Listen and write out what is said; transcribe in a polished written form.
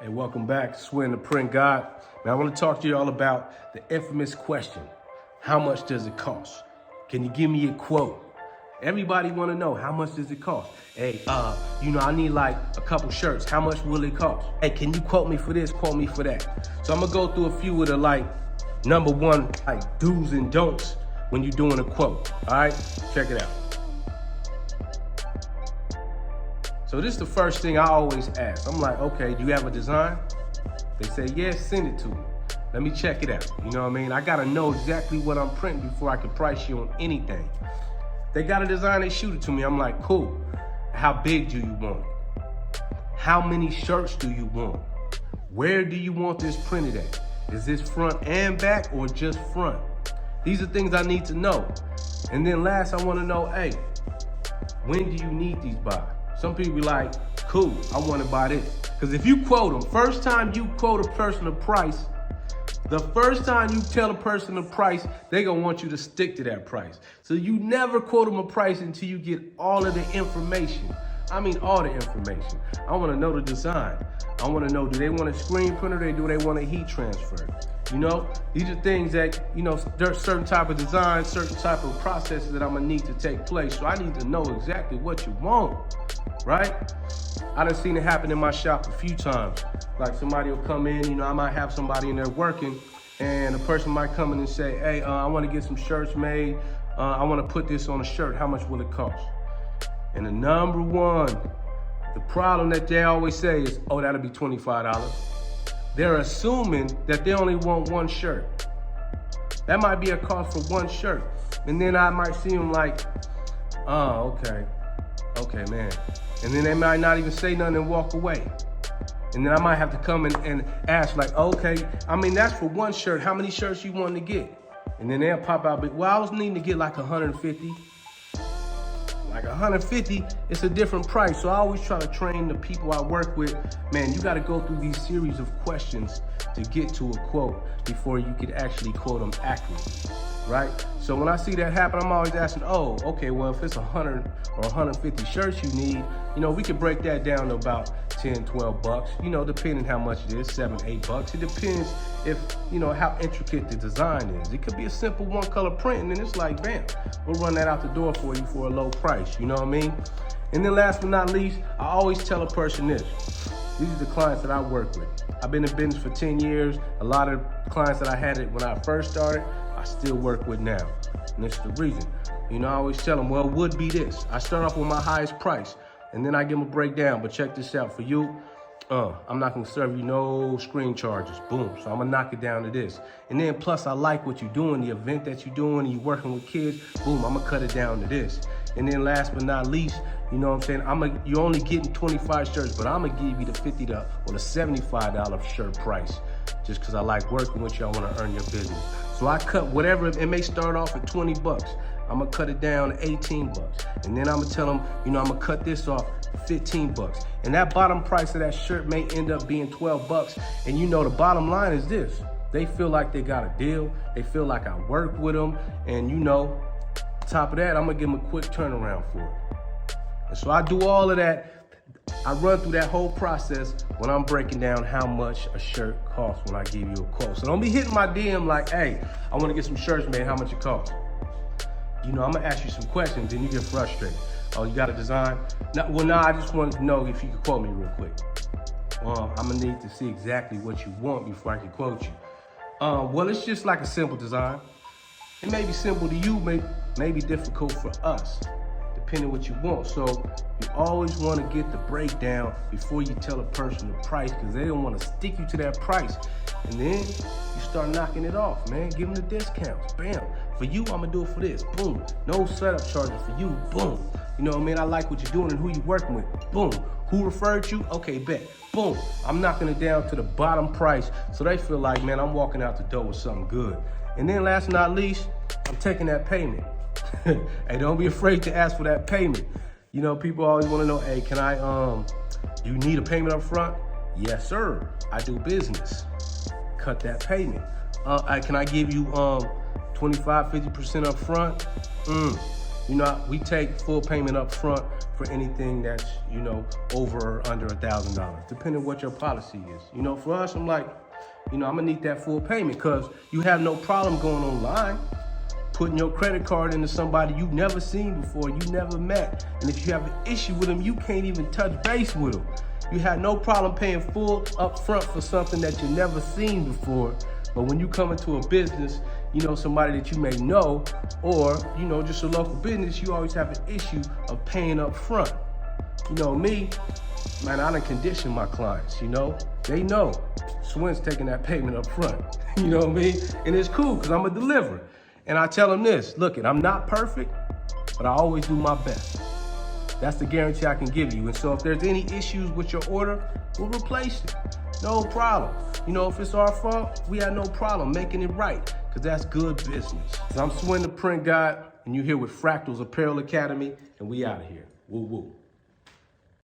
Hey, welcome back, Swin Da Print God. Now I want to talk to you all about the infamous question: how much does it cost? Can you give me a quote? Everybody want to know, how much does it cost? Hey, I need like a couple shirts. How much will it cost? Hey, can you quote me for this? Quote me for that. So I'm gonna go through a few of the number one do's and don'ts when you're doing a quote. All right, check it out. So this is the first thing I always ask. I'm like, okay, do you have a design? They say, yes, send it to me. Let me check it out. You know what I mean? I gotta know exactly what I'm printing before I can price you on anything. They got a design, they shoot it to me. I'm like, cool. How big do you want it? How many shirts do you want? Where do you want this printed at? Is this front and back or just front? These are things I need to know. And then last, I wanna know, hey, when do you need these by? Some people be like, cool, I want to buy this. Because if you quote them, first time you quote a person a price, the first time you tell a person a price, they gonna want you to stick to that price. So you never quote them a price until you get all of the information. I mean, all the information. I want to know the design. I want to know, do they want a screen printer or do they want a heat transfer? You know, these are things that, there's certain type of design, certain type of processes that I'm gonna need to take place. So I need to know exactly what you want, right? I done seen it happen in my shop a few times. Like somebody will come in, I might have somebody in there working, and a person might come in and say, hey, I want to get some shirts made. I want to put this on a shirt. How much will it cost? And the number one, the problem that they always say is, oh, that'll be $25. They're assuming that they only want one shirt. That might be a cost for one shirt. And then I might see them like, oh, okay, man. And then they might not even say nothing and walk away. And then I might have to come and ask like, okay, I mean, that's for one shirt. How many shirts you want to get? And then they'll pop out, well, I was needing to get like 150. Like 150, it's a different price. So I always try to train the people I work with, man, you gotta go through these series of questions to get to a quote before you could actually quote them accurately, right? So when I see that happen, I'm always asking, oh, okay, well, if it's 100 or 150 shirts you need, we could break that down to about 10, 12 bucks, depending how much it is, 7, 8 bucks. It depends if, how intricate the design is. It could be a simple one color print and then it's like, bam, we'll run that out the door for you for a low price, you know what I mean? And then last but not least, I always tell a person this. These are the clients that I work with. I've been in business for 10 years. A lot of clients that I had it when I first started, I still work with now. And this is the reason. I always tell them, well, it would be this. I start off with my highest price and then I give them a breakdown. But check this out for you. I'm not gonna serve you no screen charges, boom. So I'm gonna knock it down to this. And then plus I like what you're doing, the event that you're doing, and you're working with kids, boom, I'm gonna cut it down to this. And then last but not least, you know what I'm saying? You're only getting 25 shirts, but I'm gonna give you the $50 or the $75 shirt price just cause I like working with you, I wanna earn your business. So I cut whatever, it may start off at 20 bucks. I'm gonna cut it down to 18 bucks. And then I'm gonna tell them, I'm gonna cut this off 15 bucks. And that bottom price of that shirt may end up being 12 bucks. And the bottom line is this. They feel like they got a deal. They feel like I work with them. And top of that, I'm gonna give them a quick turnaround for it. And so I do all of that. I run through that whole process when I'm breaking down how much a shirt costs when I give you a quote. So don't be hitting my DM like, hey, I wanna get some shirts made, how much it costs? I'm gonna ask you some questions and you get frustrated. Oh, you got a design? No, I just wanted to know if you could quote me real quick. Well, I'm gonna need to see exactly what you want before I can quote you. Well, it's just like a simple design. It may be simple to you, may be difficult for us, depending what you want. So you always wanna get the breakdown before you tell a person the price, because they don't wanna stick you to that price. And then you start knocking it off, man. Give them the discounts, bam. For you, I'm gonna do it for this, boom. No setup charges for you, boom. You know what I mean? I like what you're doing and who you're working with, boom. Who referred you? Okay, bet, boom. I'm knocking it down to the bottom price so they feel like, man, I'm walking out the door with something good. And then last but not least, I'm taking that payment. Hey, don't be afraid to ask for that payment. People always wanna know, hey, can I, you need a payment up front? Yes, sir, I do business. Cut that payment. Can I give you 25, 50% up front? You know, we take full payment up front for anything that's, you know, over or under $1,000, depending on what your policy is. You know, for us, I'm like, you know, I'm gonna need that full payment because you have no problem going online, putting your credit card into somebody you've never seen before, you never met. And if you have an issue with them, you can't even touch base with them. You had no problem paying full up front for something that you've never seen before. But when you come into a business, you know, somebody that you may know, or, you know, just a local business, you always have an issue of paying up front. You know, me, man, I done condition my clients, you know? They know Swin's taking that payment up front, you know what I mean? And it's cool, because I'm a deliverer. And I tell them this, look, I'm not perfect, but I always do my best. That's the guarantee I can give you. And so if there's any issues with your order, we'll replace it. No problem. You know, if it's our fault, we have no problem making it right, because that's good business. So I'm Swin Da Print God, and you're here with Fractals Apparel Academy, and we out of here. Woo woo.